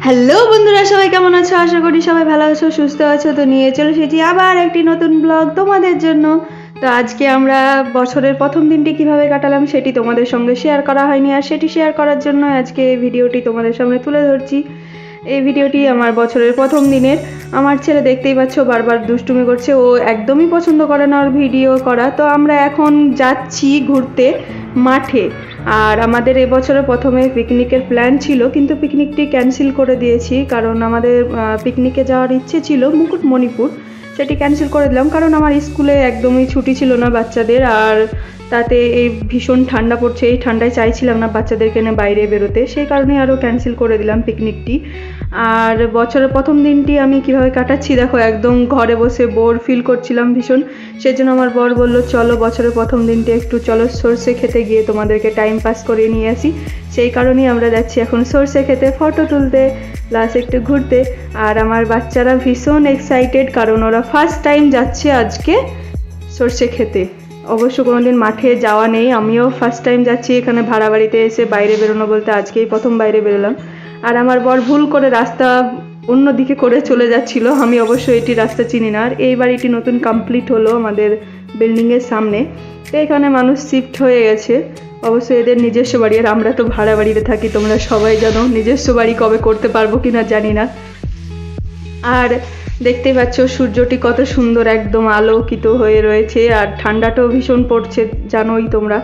Hello বন্ধুরা, সবাই কেমন আছো? আশা করি সবাই ভালো আছো, সুস্থ আছো। তো নিয়ে চলে এসেছি আবার একটি নতুন ব্লগ তোমাদের জন্য। তো আজকে আমরা বছরের প্রথম দিনটি কিভাবে কাটালাম সেটি তোমাদের সঙ্গে শেয়ার করা হয়নি, আর সেটি শেয়ার করার জন্য আজকে এই ভিডিওটি তোমাদের সামনে তুলে ধরছি। এই ভিডিওটি আমার বছরের প্রথম দিনের। আমার ছেলে দেখতেই পাচ্ছ বারবার দুষ্টুমি করছে, ও একদমই পছন্দ করে না ওর ভিডিও করা। তো আমরা এখন যাচ্ছি ঘুরতে মাঠে। আর আমাদের এবছরে প্রথমে পিকনিকের প্ল্যান ছিল, কিন্তু পিকনিকটি ক্যান্সেল করে দিয়েছি, কারণ আমাদের পিকনিকে যাওয়ার ইচ্ছে ছিল মুকুটমণিপুর। সেটি ক্যান্সেল করে দিলাম কারণ আমার স্কুলে একদমই ছুটি ছিল না বাচ্চাদের, আর তাতে এই ভীষণ ঠান্ডা পড়ছে, এই ঠান্ডায় চাইছিলাম না বাচ্চাদেরকে নিয়ে বাইরে বেরোতে, সেই কারণে আরও ক্যান্সেল করে দিলাম পিকনিকটি। আর বছরের প্রথম দিনটি আমি কিভাবে কাটাচ্ছি দেখো, একদম ঘরে বসে বোর ফিল করছিলাম ভীষণ। সেজন্য আমার বর বলল চলো বছরের প্রথম দিনটি একটু চলো সর্ষে খেতে গিয়ে তোমাদেরকে টাইম পাস করে নিয়ে আসি। সেই কারণেই আমরা যাচ্ছি এখন সর্ষে খেতে, ফটো তুলতে প্লাস একটু ঘুরতে। আর আমার বাচ্চারা ভীষণ এক্সাইটেড, কারণ ওরা ফার্স্ট টাইম যাচ্ছে আজকে সর্ষে খেতে। অবশ্য কোনোদিন মাঠে যাওয়া নেই, আমিও ফার্স্ট টাইম যাচ্ছি এখানে ভাড়া বাড়িতে এসে বাইরে বেরোনো বলতে আজকেই প্রথম বাইরে বেরোলাম। আর আমার বর ভুল করে রাস্তা অন্য দিকে করে চলে যাচ্ছিল, আমি অবশ্য এটি রাস্তা চিনি না। আর এই বাড়িটি নতুন কমপ্লিট হলো আমাদের বিল্ডিংয়ের সামনে, তো এখানে মানুষ শিফট হয়ে গেছে। অবশ্য এদের নিজস্ব বাড়ি, আর আমরা তো ভাড়া বাড়িতে থাকি, তোমরা সবাই জানো। নিজস্ব বাড়ি কবে করতে পারবো কিনা জানি না। আর দেখতেই পাচ্ছ সূর্যটি কত সুন্দর একদম আলোকিত হয়ে রয়েছে, আর ঠান্ডাটাও ভীষণ পড়ছে জানোই তোমরা।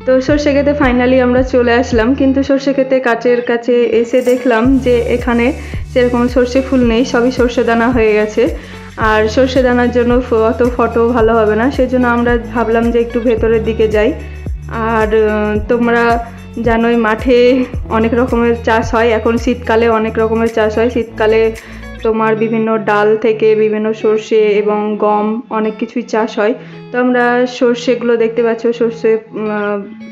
তো সর্ষে খেতে ফাইনালি আমরা চলে আসলাম, কিন্তু সর্ষে খেতে কাছের কাছে এসে দেখলাম যে এখানে সেরকম সর্ষে ফুল নেই, সবই সর্ষে দানা হয়ে গেছে। আর সর্ষে দানার জন্য অত ফটো ভালো হবে না, সেজন্য আমরা ভাবলাম যে একটু ভেতরের দিকে যাই। আর তোমরা জানোই মাঠে অনেক রকমের চাষ হয়, এখন শীতকালে অনেক রকমের চাষ হয়। শীতকালে তোমার বিভিন্ন ডাল থেকে বিভিন্ন সর্ষে এবং গম অনেক কিছুই চাষ হয়। তো আমরা সর্ষেগুলো দেখতে পাচ্ছ, সর্ষে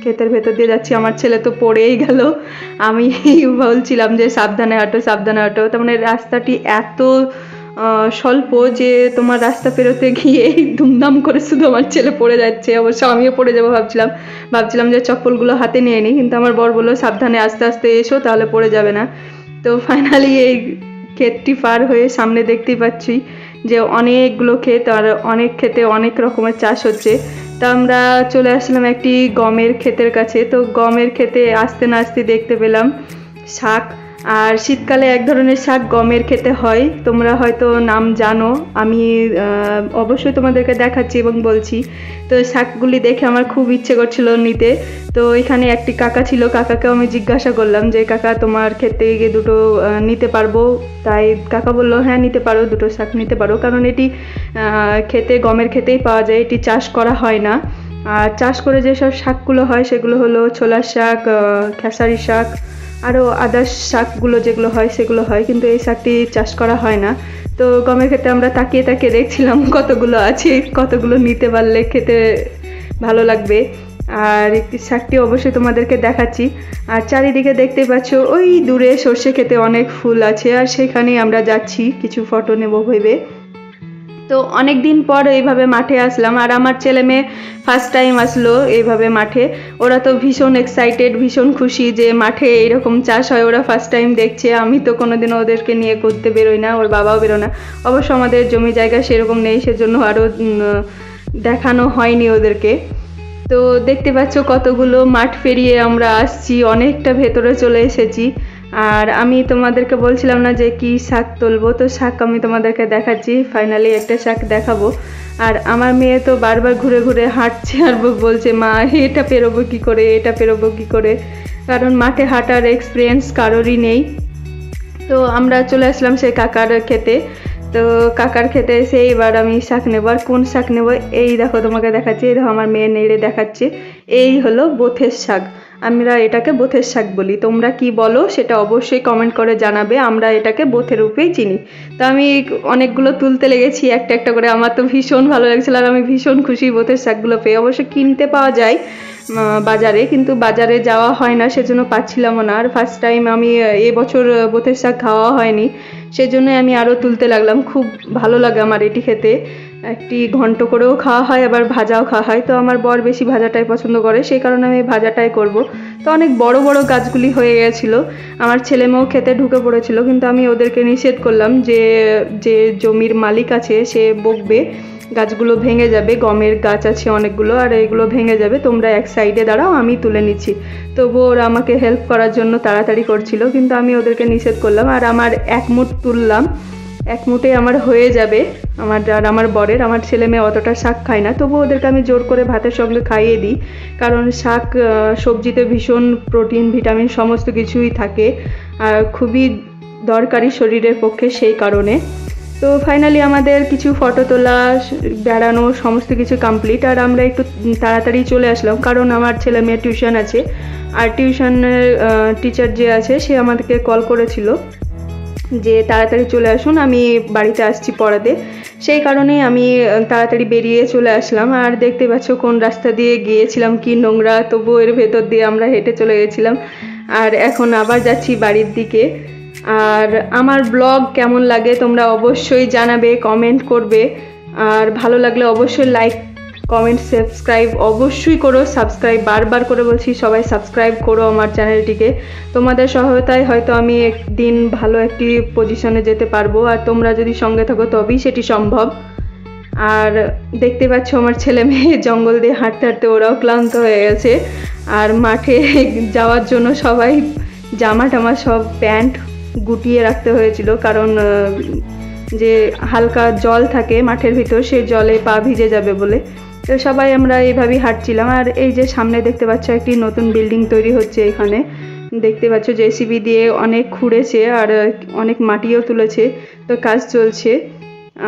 ক্ষেতের ভেতর দিয়ে যাচ্ছি। আমার ছেলে তো পড়েই গেল, আমি বলছিলাম যে সাবধানে হাঁটো সাবধানে হাঁটো। তার মানে রাস্তাটি এত স্বল্প যে তোমার রাস্তা পেরোতে গিয়ে ধুমধাম করে শুধু আমার ছেলে পড়ে যাচ্ছে। অবশ্য আমিও পড়ে যাবো ভাবছিলাম যে চপ্পলগুলো হাতে নিয়ে নিই, কিন্তু আমার বর বললো সাবধানে আস্তে আস্তে এসো, তাহলে পড়ে যাবে না। তো ফাইনালি এই ক্ষেতটি পার হয়ে সামনে দেখতেই পাচ্ছি যে অনেকগুলো ক্ষেত, আর অনেক ক্ষেতে অনেক রকমের চাষ হচ্ছে। তা আমরা চলে আসলাম একটি গমের ক্ষেতের কাছে। তো গমের ক্ষেতে আসতে না আসতে দেখতে পেলাম শাক। আর শীতকালে এক ধরনের শাক গমের খেতে হয়, তোমরা হয়তো নাম জানো, আমি অবশ্যই তোমাদেরকে দেখাচ্ছি এবং বলছি। তো শাকগুলি দেখে আমার খুব ইচ্ছে করছিল নিতে। তো এখানে একটি কাকা ছিল, কাকাকেও আমি জিজ্ঞাসা করলাম যে কাকা তোমার ক্ষেতে গিয়ে দুটো নিতে পারবো? তাই কাকা বললো হ্যাঁ নিতে পারো, দুটো শাক নিতে পারো, কারণ এটি খেতে গমের খেতেই পাওয়া যায়, এটি চাষ করা হয় না। আর চাষ করে যেসব শাকগুলো হয় সেগুলো হলো ছোলার শাক, খেসারি শাক, আরও আদার্স শাকগুলো যেগুলো হয় সেগুলো হয়, কিন্তু এই শাকটি চাষ করা হয় না। তো গমের ক্ষেতে আমরা তাকিয়ে তাকিয়ে দেখছিলাম কতগুলো আছে, কতগুলো নিতে পারলে খেতে ভালো লাগবে। আর একটি শাকটি অবশ্যই তোমাদেরকে দেখাচ্ছি। আর চারিদিকে দেখতে পাচ্ছ ওই দূরে সর্ষে ক্ষেতে অনেক ফুল আছে, আর সেখানেই আমরা যাচ্ছি কিছু ফটো নেব ভেবে। তো অনেক দিন পর এইভাবে মাঠে আসলাম, আর আমার ছেলে মেয়ে ফার্স্ট টাইম আসলো এইভাবে মাঠে। ওরা তো ভীষণ এক্সাইটেড, ভীষণ খুশি যে মাঠে এরকম চাষ হয়, ওরা ফার্স্ট টাইম দেখছে। আমি তো কোনোদিনও ওদেরকে নিয়ে করতে বেরোই না, ওর বাবাও বেরোয় না। অবশ্য আমাদের জমি জায়গা সেরকম নেই, সেজন্য আরও দেখানো হয়নি ওদেরকে। তো দেখতে পাচ্ছ কতগুলো মাঠ পেরিয়ে আমরা আসছি, অনেকটা ভেতরে চলে এসেছি। আর আমি তোমাদেরকে বলছিলাম না যে কি শাক তুলবো, তো শাক আমি তোমাদেরকে দেখাচ্ছি, ফাইনালি একটা শাক দেখাবো। আর আমার মেয়ে তো বারবার ঘুরে ঘুরে হাঁটছে আর বলছে মা এটা পেরোবো কী করে, এটা পেরোবো কী করে, কারণ মাঠে হাঁটার এক্সপিরিয়েন্স কারোরই নেই। তো আমরা চলে আসলাম সেই কাকার খেতে। তো কাকার খেতে এসে এবার আমি শাক নেবো। আর কোন শাক নেবো এই দেখো তোমাকে দেখাচ্ছি, এই দেখো আমার মেয়ে নেড়ে দেখাচ্ছে, এই হলো বোথের শাক। আমরা এটাকে বোথের শাক বলি, তোমরা কি বলো সেটা অবশ্যই কমেন্ট করে জানাবে। আমরা এটাকে বোথের রূপেই চিনি। তো আমি অনেকগুলো তুলতে লেগেছি একটা একটা করে, আমার তো ভীষণ ভালো লাগছিল, আর আমি ভীষণ খুশি বোথের শাকগুলো পেয়ে। অবশ্য কিনতে পাওয়া যায়, বাজারে, কিন্তু বাজারে যাওয়া হয় না, সেজন্য পাচ্ছিলামও না। আর ফার্স্ট টাইম আমি এবছর বোতের শাক খাওয়া হয়নি, সেজন্য আমি আরও তুলতে লাগলাম। খুব ভালো লাগে আমার এটি খেতে, একটি ঘন্ট করেও খাওয়া হয়, আবার ভাজাও খাওয়া হয়। তো আমার বর বেশি ভাজাটাই পছন্দ করে, সেই কারণে আমি ভাজাটাই করব। তো অনেক বড় বড় গাছগুলি হয়ে গেছিলো, আমার ছেলে মেয়েও খেতে ঢুকে পড়েছিল, কিন্তু আমি ওদেরকে নিষেধ করলাম যে যে জমির মালিক আছে সে বকবে, গাছগুলো ভেঙে যাবে, গমের গাছ আছে অনেকগুলো, আর এগুলো ভেঙে যাবে, তোমরা এক সাইডে দাঁড়াও, আমি তুলে নিচ্ছি। তবু ওরা আমাকে হেল্প করার জন্য তাড়াতাড়ি করছিল, কিন্তু আমি ওদেরকে নিষেধ করলাম। আর আমার এক মুঠ তুললাম, এক মুঠে আমার হয়ে যাবে, আমার আর আমার বরের। আমার ছেলে মেয়ে অতটা শাক খায় না, তবু ওদেরকে আমি জোর করে ভাতের সঙ্গে খাইয়ে দিই, কারণ শাক সবজিতে ভীষণ প্রোটিন ভিটামিন সমস্ত কিছুই থাকে, আর খুবই দরকারি শরীরের পক্ষে, সেই কারণে। তো ফাইনালি আমাদের কিছু ফটো তোলা, বেড়ানো সমস্ত কিছু কমপ্লিট, আর আমরা একটু তাড়াতাড়ি চলে আসলাম, কারণ আমার ছেলে মেয়ের টিউশন আছে। আর টিউশনের টিচার যে আছে সে আমাদেরকে কল করেছিল যে তাড়াতাড়ি চলে আসুন, আমি বাড়িতে আসছি পড়াতে। সেই কারণেই আমি তাড়াতাড়ি বেরিয়ে চলে আসলাম। আর দেখতে পাচ্ছ কোন রাস্তা দিয়ে গিয়েছিলাম, কি নোংরা, তবু এর ভেতর দিয়ে আমরা হেঁটে চলে গেছিলাম। আর এখন আবার যাচ্ছি বাড়ির দিকে। আর আমার ব্লগ কেমন লাগে তোমরা অবশ্যই জানাবে, কমেন্ট করবে, আর ভালো লাগলে অবশ্যই লাইক কমেন্ট সাবস্ক্রাইব অবশ্যই করো। সাবস্ক্রাইব বারবার করে বলছি, সবাই সাবস্ক্রাইব করো আমার চ্যানেলটিকে। তোমাদের সহায়তায় হয়তো আমি একদিন ভালো একটি পজিশনে যেতে পারবো, আর তোমরা যদি সঙ্গে থাকো তবেই সেটি সম্ভব। আর দেখতে পাচ্ছ আমার ছেলে মেয়ে জঙ্গল দিয়ে হাঁটতে হাঁটতে ওরাও ক্লান্ত হয়ে গেছে। আর মাঠে যাওয়ার জন্য সবাই জামা টামা সব প্যান্ট গুটিয়ে রাখতে হয়েছিল, কারণ যে হালকা জল থাকে মাঠের ভিতর, সেই জলে পা ভিজে যাবে বলে। তো সবাই আমরা এইভাবেই হাঁটছিলাম। আর এই যে সামনে দেখতে পাচ্ছ একটি নতুন বিল্ডিং তৈরি হচ্ছে, এখানে দেখতে পাচ্ছ জেসিবি দিয়ে অনেক খুঁড়েছে, আর অনেক মাটিও তুলেছে, তো কাজ চলছে।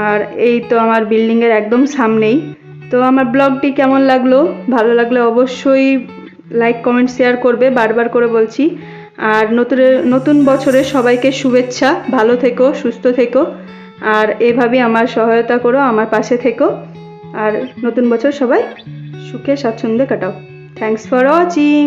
আর এই তো আমার বিল্ডিংয়ের একদম সামনেই। তো আমার ব্লগটি কেমন লাগলো, ভালো লাগলে অবশ্যই লাইক কমেন্ট শেয়ার করবে, বারবার করে বলছি। আর নতুন বছরের সবাইকে শুভেচ্ছা, ভালো থেকো, সুস্থ থেকো, আর এভাবেই আমার সহায়তা করো, আমার পাশে থেকো। আর নতুন বছর সবাই সুখে স্বাচ্ছন্দ্যে কাটাও। Thanks for watching.